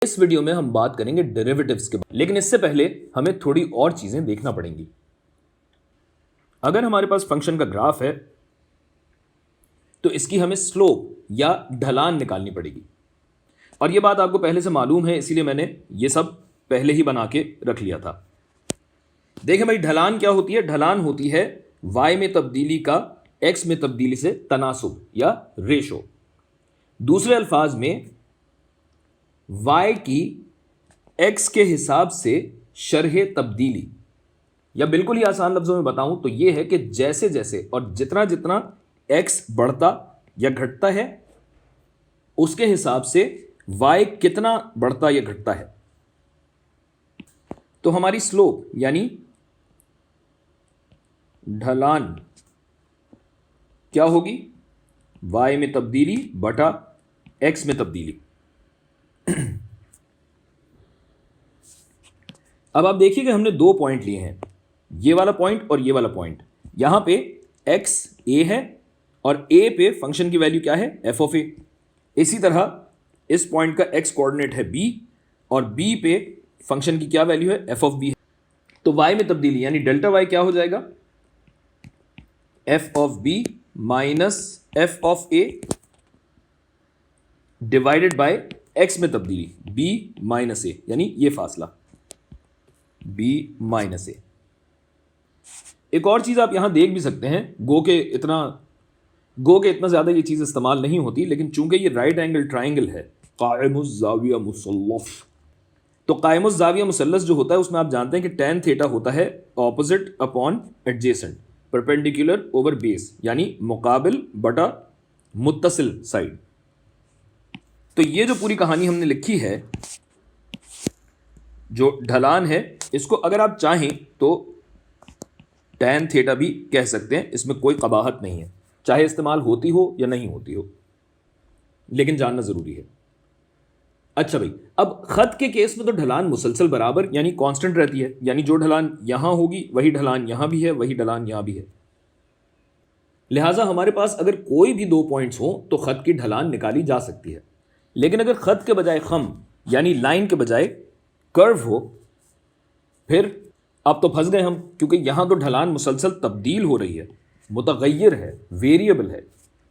इस वीडियो में हम बात करेंगे डेरिवेटिव्स के बारे में, लेकिन इससे पहले हमें थोड़ी और चीजें देखना पड़ेंगी। अगर हमारे पास फंक्शन का ग्राफ है तो इसकी हमें स्लोप या ढलान निकालनी पड़ेगी, और यह बात आपको पहले से मालूम है, इसीलिए मैंने ये सब पहले ही बना के रख लिया था। देखें भाई, ढलान क्या होती है? ढलान होती है y में तब्दीली का x में तब्दीली से तनासुब या रेशो। दूसरे अल्फाज में y की x के हिसाब से शरह तब्दीली, या बिल्कुल ही आसान लफ्जों में बताऊं तो यह है कि जैसे जैसे और जितना जितना x बढ़ता या घटता है उसके हिसाब से y कितना बढ़ता या घटता है। तो हमारी स्लोप यानी ढलान क्या होगी? y में तब्दीली बटा x में तब्दीली। अब आप देखिए कि हमने दो पॉइंट लिए हैं, ये वाला पॉइंट और ये वाला पॉइंट। यहां पे x a है और a पे फंक्शन की वैल्यू क्या है? f of a। इसी तरह इस पॉइंट का x कोऑर्डिनेट है b और b पे फंक्शन की क्या वैल्यू है? f ऑफ b है। तो y में तब्दीली यानी डेल्टा y क्या हो जाएगा? f of b minus f of a divided by x में तब्दीली b माइनस a, यानी ये फासला b माइनस a। एक और चीज आप यहां देख भी सकते हैं, गो के इतना ज्यादा ये चीज इस्तेमाल नहीं होती, लेकिन चूंकि ये राइट एंगल ट्राइंगल है, कायमुज़ ज़ाविया मुसल्लस, तो कायमुज़ ज़ाविया मुसल्लस जो होता है उसमें आप जानते हैं कि tan थीटा होता है opposite upon adjacent, perpendicular over base, यानी मुकाबिल बटा मुत्तसिल साइड। तो ये जो पूरी कहानी हमने लिखी है, जो ढलान है, इसको अगर आप चाहें तो tan थीटा भी कह सकते हैं, इसमें कोई कबाहत नहीं है, चाहे इस्तेमाल होती हो या नहीं होती हो, लेकिन जानना जरूरी है। अच्छा भाई, अब खत के केस में तो ढलान मुसलसल बराबर यानी कांस्टेंट रहती है, यानी जो ढलान यहां होगी वही ढलान यहां भी है, वही ढलान यहां भी है। लिहाजा हमारे पास अगर कोई भी दो पॉइंट्स हो तो खत की ढलान निकाली जा सकती है। लेकिन अगर खत के बजाय खम यानी लाइन के बजाय कर्व हो, फिर अब तो फंस गए हम, क्योंकि यहां तो ढलान मुसलसल तब्दील हो रही है, मुतगय्यर है, वेरिएबल है,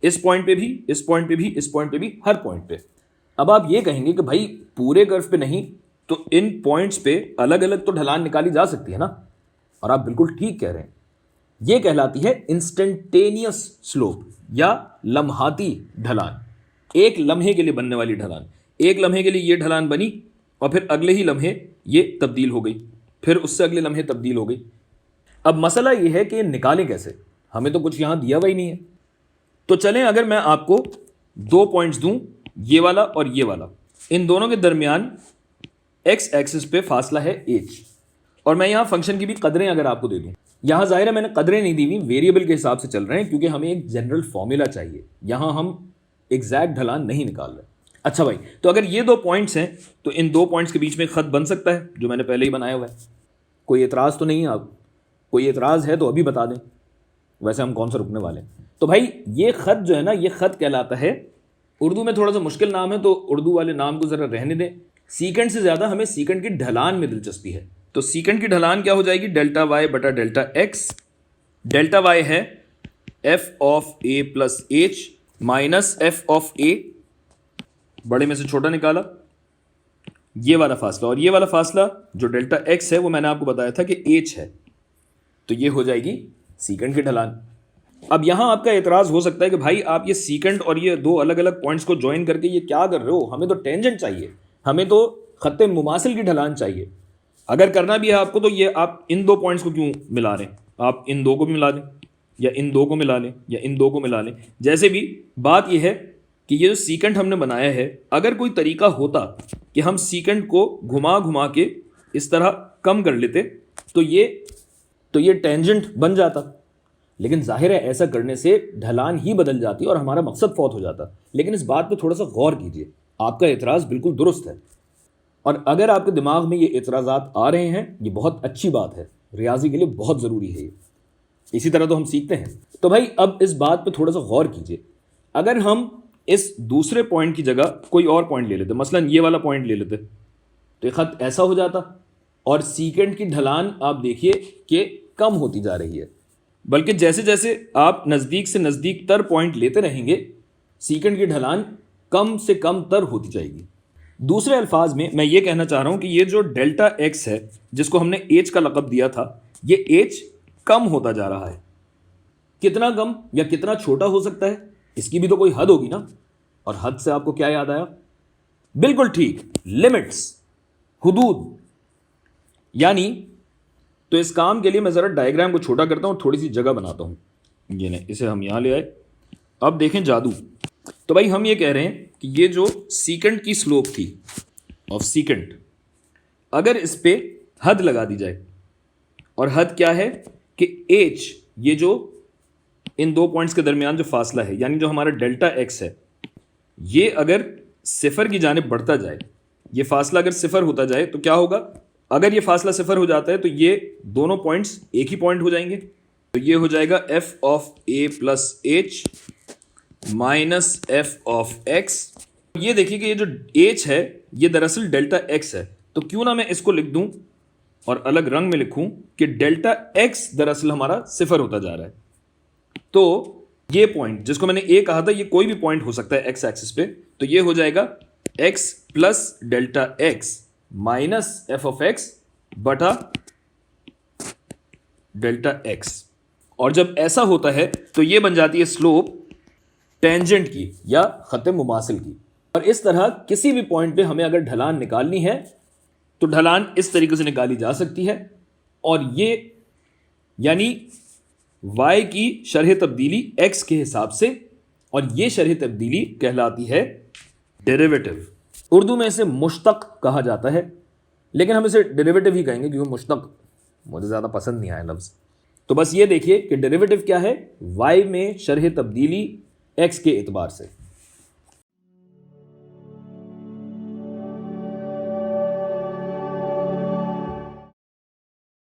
इस पॉइंट पे भी, इस पॉइंट पे भी, इस पॉइंट पे भी, हर पॉइंट पे। अब आप ये कहेंगे कि भाई पूरे कर्व पे नहीं, तो इन पॉइंट्स पे अलग अलग तो ढलान निकाली जा सकती है ना, और आप बिल्कुल ठीक कह रहे हैं। ये कहलाती है इंस्टेंटेनियस स्लोप या लम्हाती ढलान, एक लम्हे के लिए बनने वाली ढलान। एक लम्हे के लिए ये ढलान बनी और फिर अगले ही लम्हे ये तब्दील हो गई, फिर उससे अगले लम्हे तब्दील हो गई। अब मसला ये है कि निकालें कैसे, हमें तो कुछ यहां दिया हुआ ही नहीं है। तो चलें, अगर मैं आपको दो पॉइंट्स दूं, ये वाला और ये वाला, इन दोनों के दरमियान एक्स एक्सिस पे फासला है h, और मैं यहां फंक्शन की भी कदरें अगर आपको दे दूं, यहां जाहिर है मैंने कदरें नहीं दी हुई, वेरिएबल के हिसाब से चल रहे हैं, क्योंकि हमें एक जनरल फॉर्मूला चाहिए, यहां हम एग्जैक्ट ढलान नहीं निकाल रहे। अच्छा भाई, तो अगर ये दो पॉइंट्स हैं तो इन दो पॉइंट्स के बीच में खत बन सकता है, जो मैंने पहले ही बनाया हुआ है। कोई एतराज़ तो नहीं है? आप कोई एतराज़ है तो अभी बता दें, वैसे हम कौन सा रुकने वाले हैं। तो भाई ये खत जो है ना, ये खत कहलाता है, उर्दू में थोड़ा सा मुश्किल नाम है तो उर्दू वाले नाम को ज़रा रहने दें। सीकेंड से ज़्यादा हमें सीकेंड की ढलान में दिलचस्पी है, तो सीकेंड की ढलान क्या हो जाएगी? डेल्टा वाई बटा डेल्टा एक्स। डेल्टा वाई है F of A plus H minus F of A, बड़े में से छोटा निकाला, ये वाला फासला, और ये वाला फासला जो डेल्टा एक्स है वो मैंने आपको बताया था कि एच है, तो ये हो जाएगी सीकेंड की ढलान। अब यहां आपका एतराज हो सकता है कि भाई आप ये सीकेंड और ये दो अलग अलग पॉइंट्स को ज्वाइन करके ये क्या कर रहे हो? हमें तो टेंजेंट चाहिए, हमें तो खत्ते मुमासिल की ढलान चाहिए। अगर करना भी है आपको तो ये आप इन दो पॉइंट्स को क्यों मिला रहे हैं? आप इन दो को भी मिला दें, या इन दो को मिला लें, या इन दो को मिला लें। जैसे भी बात यह है कि ये जो सीकेंड हमने बनाया है, अगर कोई तरीका होता कि हम सीकेंड को घुमा घुमा के इस तरह कम कर लेते तो ये टेंजेंट बन जाता, लेकिन जाहिर है ऐसा करने से ढलान ही बदल जाती और हमारा मकसद फौत हो जाता। लेकिन इस बात पे थोड़ा सा गौर कीजिए, आपका एतराज़ बिल्कुल दुरुस्त है, और अगर आपके दिमाग में ये एतराज़ात आ रहे हैं, ये बहुत अच्छी बात है, रियाजी के लिए बहुत ज़रूरी है ये, इसी तरह तो हम सीखते हैं। तो भाई अब इस बात पे थोड़ा सा गौर कीजिए, अगर हम इस दूसरे पॉइंट की जगह कोई और पॉइंट ले लेते, मसलन ये वाला पॉइंट ले लेते, तो ये ख़त ऐसा हो जाता, और सीकेंट की ढलान आप देखिए कि कम होती जा रही है, बल्कि जैसे जैसे आप नज़दीक से नज़दीक तर पॉइंट लेते रहेंगे सीकेंट की ढलान कम से कम तर होती जाएगी। दूसरे अल्फाज में मैं ये कहना चाह रहा हूँ कि ये जो डेल्टा एक्स है जिसको हमने एच का लक़ब दिया था, ये एच कम होता जा रहा है। कितना कम या कितना छोटा हो सकता है, इसकी भी तो कोई हद होगी ना। और हद से आपको क्या याद आया? बिल्कुल ठीक, लिमिट्स, हुदूद। यानी तो इस काम के लिए मैं ज़रा डायग्राम को छोटा करता हूँ, थोड़ी सी जगह बनाता हूँ। ये नहीं, इसे हम यहाँ ले आए। अब देखें जादू। तो भाई हम ये कह रहे हैं कि ये जो सीकेंट की स्लोप थी ऑफ सीकेंट, अगर इस पे हद लगा दी जाए, और हद क्या है कि एच, ये जो इन दो पॉइंट्स के दरमियान जो फासला है, यानी जो हमारा डेल्टा एक्स है, ये अगर सिफर की जानिब बढ़ता जाए, ये फासला अगर सिफर होता जाए तो क्या होगा? अगर ये फासला सिफर हो जाता है तो ये दोनों पॉइंट्स एक ही पॉइंट हो जाएंगे। तो ये हो जाएगा F of A plus H minus F of x. ये देखिए कि ये जो एच है ये दरअसल डेल्टा एक्स है, तो क्यों ना मैं इसको लिख दूं और अलग रंग में लिखूं कि डेल्टा एक्स दरअसल हमारा सिफर होता जा रहा है। तो ये पॉइंट जिसको मैंने ए कहा था, ये कोई भी पॉइंट हो सकता है एक्स एक्सिस पे, तो ये हो जाएगा x plus delta x minus F of x बटा डेल्टा एक्स। और जब ऐसा होता है तो ये बन जाती है स्लोप टेंजेंट की या खत्म मुमासिल की। और इस तरह किसी भी पॉइंट पे हमें अगर ढलान निकालनी है तो ढलान इस तरीके से निकाली जा सकती है, और ये यानी y की शरह तब्दीली x के हिसाब से, और ये शरह तब्दीली कहलाती है डेरिवेटिव। उर्दू में इसे मुश्तक कहा जाता है, लेकिन हम इसे डेरिवेटिव ही कहेंगे क्योंकि मुश्तक मुझे ज़्यादा पसंद नहीं आया लफ्ज़। तो बस ये देखिए कि डेरिवेटिव क्या है, y में शरह तब्दीली x के एतबार से।